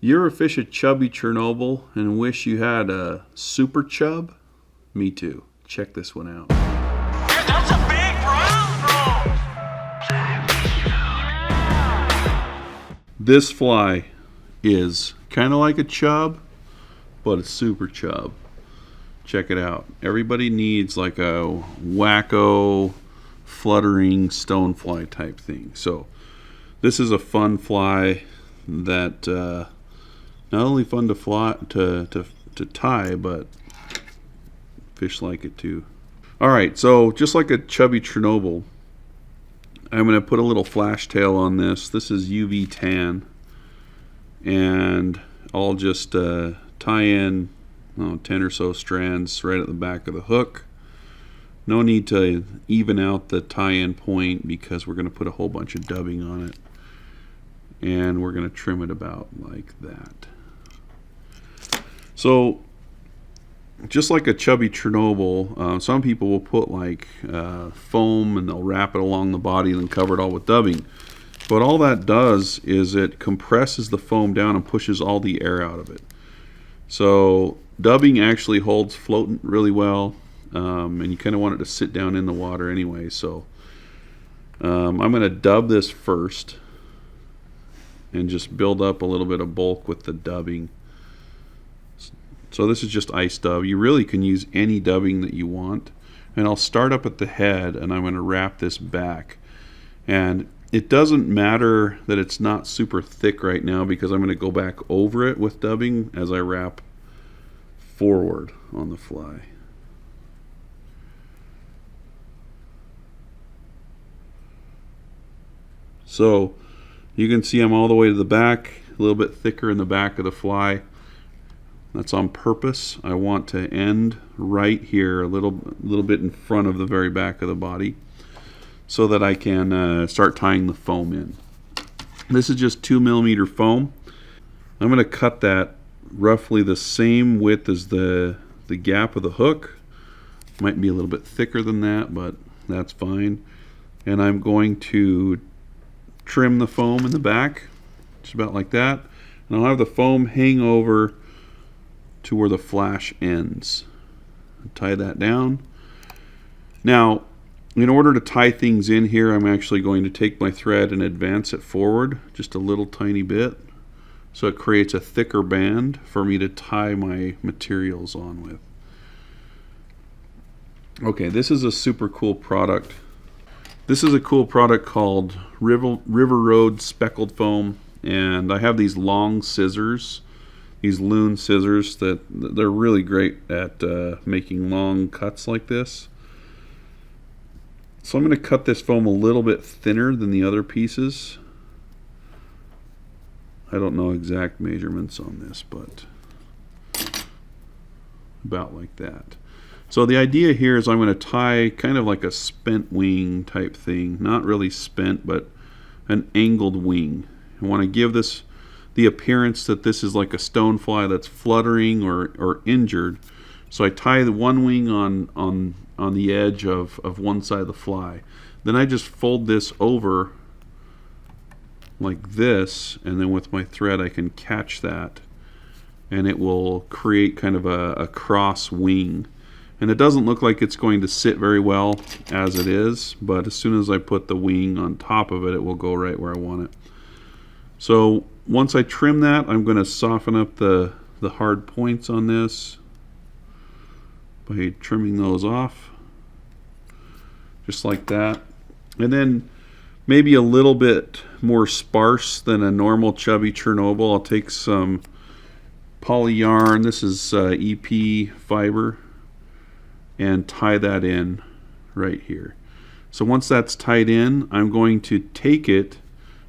You ever fish a Chubby Chernobyl and wish you had a super chub? Me too. Check this one out. Yeah, that's a big brown. This fly is kind of like a chub, but it's super chub. Check it out. Everybody needs like a wacko, fluttering stonefly type thing. So this is a fun fly that not only fun to fly to tie, but fish like it too. All right, so just like a Chubby Chernobyl, I'm going to put a little flash tail on this. This is UV tan, and I'll just tie in 10 or so strands right at the back of the hook. No need to even out the tie-in point because we're going to put a whole bunch of dubbing on it, and we're going to trim it about like that. So just like a Chubby Chernobyl, some people will put like foam and they'll wrap it along the body and then cover it all with dubbing. But all that does is it compresses the foam down and pushes all the air out of it. So dubbing actually holds float really well, and you kind of want it to sit down in the water anyway. So I'm going to dub this first and just build up a little bit of bulk with the dubbing. So this is just ice dub. You really can use any dubbing that you want. And I'll start up at the head and I'm going to wrap this back. And it doesn't matter that it's not super thick right now because I'm going to go back over it with dubbing as I wrap forward on the fly. So you can see I'm all the way to the back, a little bit thicker in the back of the fly. That's on purpose. I want to end right here, a little bit in front of the very back of the body, so that I can start tying the foam in. This is just 2mm foam. I'm going to cut that roughly the same width as the gap of the hook. Might be a little bit thicker than that, but that's fine. And I'm going to trim the foam in the back, just about like that. And I'll have the foam hang over to where the flash ends. Tie that down. Now, in order to tie things in here, I'm actually going to take my thread and advance it forward just a little tiny bit, so it creates a thicker band for me to tie my materials on with. Okay, this is a super cool product. This is a cool product called River Road Speckled Foam, and I have these long scissors, these loon scissors that they're really great at making long cuts like this. So I'm going to cut this foam a little bit thinner than the other pieces. I don't know exact measurements on this, but about like that. So the idea here is I'm going to tie kind of like a spent wing type thing. Not really spent, but an angled wing. I want to give this the appearance that this is like a stonefly that's fluttering or injured. So I tie the one wing on the edge of one side of the fly. Then I just fold this over like this, and then with my thread I can catch that, and it will create kind of a cross wing. And it doesn't look like it's going to sit very well as it is, but as soon as I put the wing on top of it, it will go right where I want it. So once I trim that, I'm going to soften up the hard points on this by trimming those off, just like that. And then maybe a little bit more sparse than a normal Chubby Chernobyl, I'll take some poly yarn. This is EP fiber, and tie that in right here. So once that's tied in, I'm going to take it,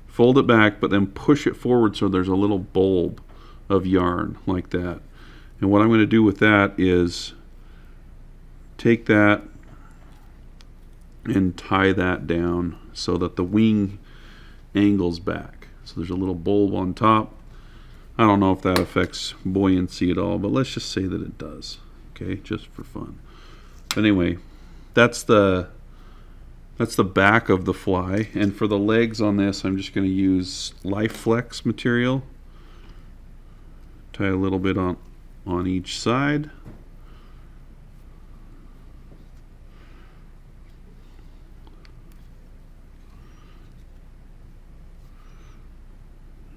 fold it back, but then push it forward so there's a little bulb of yarn like that. And what I'm going to do with that is take that and tie that down so that the wing angles back. So there's a little bulb on top. I don't know if that affects buoyancy at all, but let's just say that it does. Okay, just for fun. Anyway, that's the back of the fly, and for the legs on this I'm just going to use Life Flex material. Tie a little bit on each side.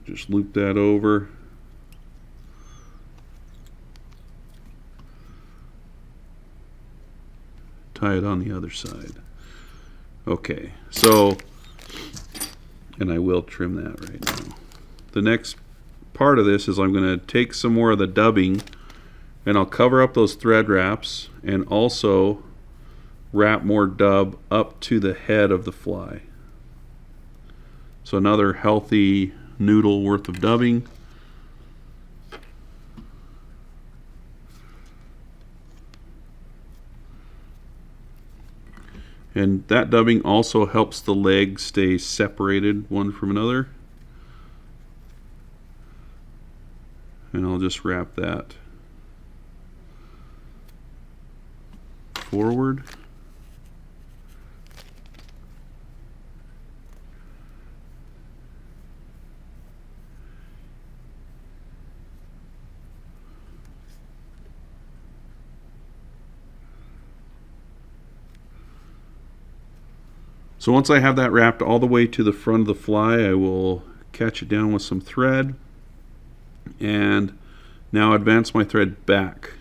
Just loop that over. Tie it on the other side. Okay, so, and I will trim that right now. The next part of this is I'm going to take some more of the dubbing and I'll cover up those thread wraps and also wrap more dub up to the head of the fly. So another healthy noodle worth of dubbing. And that dubbing also helps the legs stay separated one from another. And I'll just wrap that forward. So once I have that wrapped all the way to the front of the fly, I will catch it down with some thread and now advance my thread back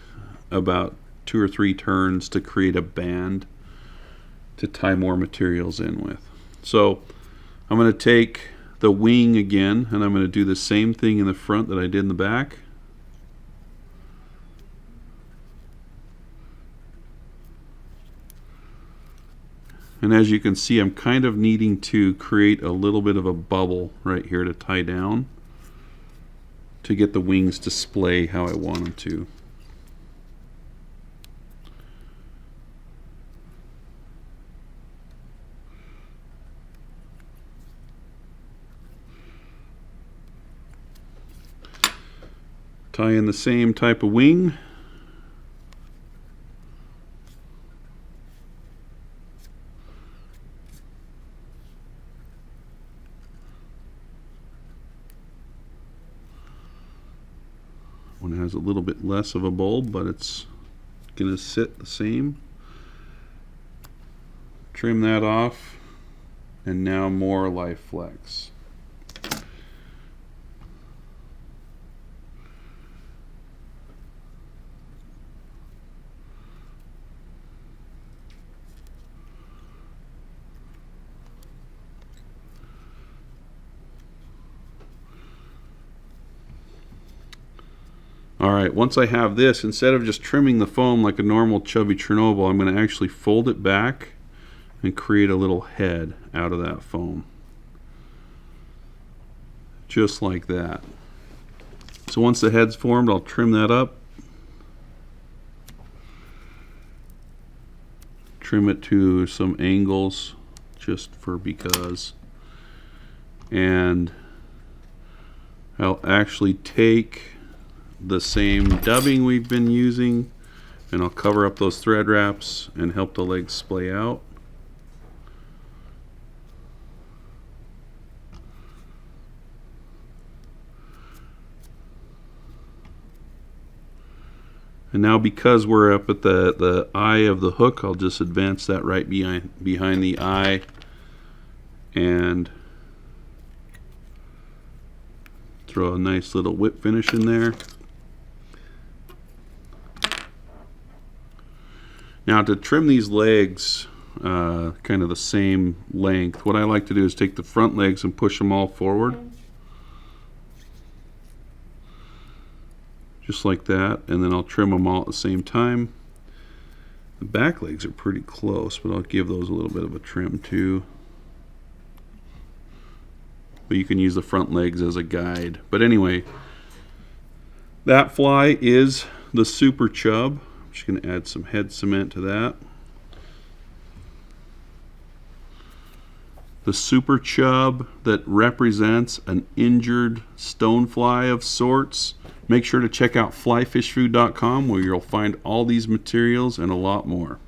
about 2 or 3 turns to create a band to tie more materials in with. So I'm going to take the wing again and I'm going to do the same thing in the front that I did in the back. And as you can see, I'm kind of needing to create a little bit of a bubble right here to tie down to get the wings to splay how I want them to. Tie in the same type of wing. One has a little bit less of a bulb, but it's going to sit the same. Trim that off, and now more life flex. Alright, once I have this, instead of just trimming the foam like a normal Chubby Chernobyl, I'm going to actually fold it back and create a little head out of that foam. Just like that. So once the head's formed, I'll trim that up. Trim it to some angles, just for because. And I'll actually take the same dubbing we've been using and I'll cover up those thread wraps and help the legs splay out. And now because we're up at the eye of the hook, I'll just advance that right behind the eye and throw a nice little whip finish in there. Now to trim these legs kind of the same length, what I like to do is take the front legs and push them all forward. Just like that, and then I'll trim them all at the same time. The back legs are pretty close, but I'll give those a little bit of a trim too. But you can use the front legs as a guide. But anyway, that fly is the Super Chub. I'm just going to add some head cement to that. The Super Chub that represents an injured stonefly of sorts. Make sure to check out flyfishfood.com where you'll find all these materials and a lot more.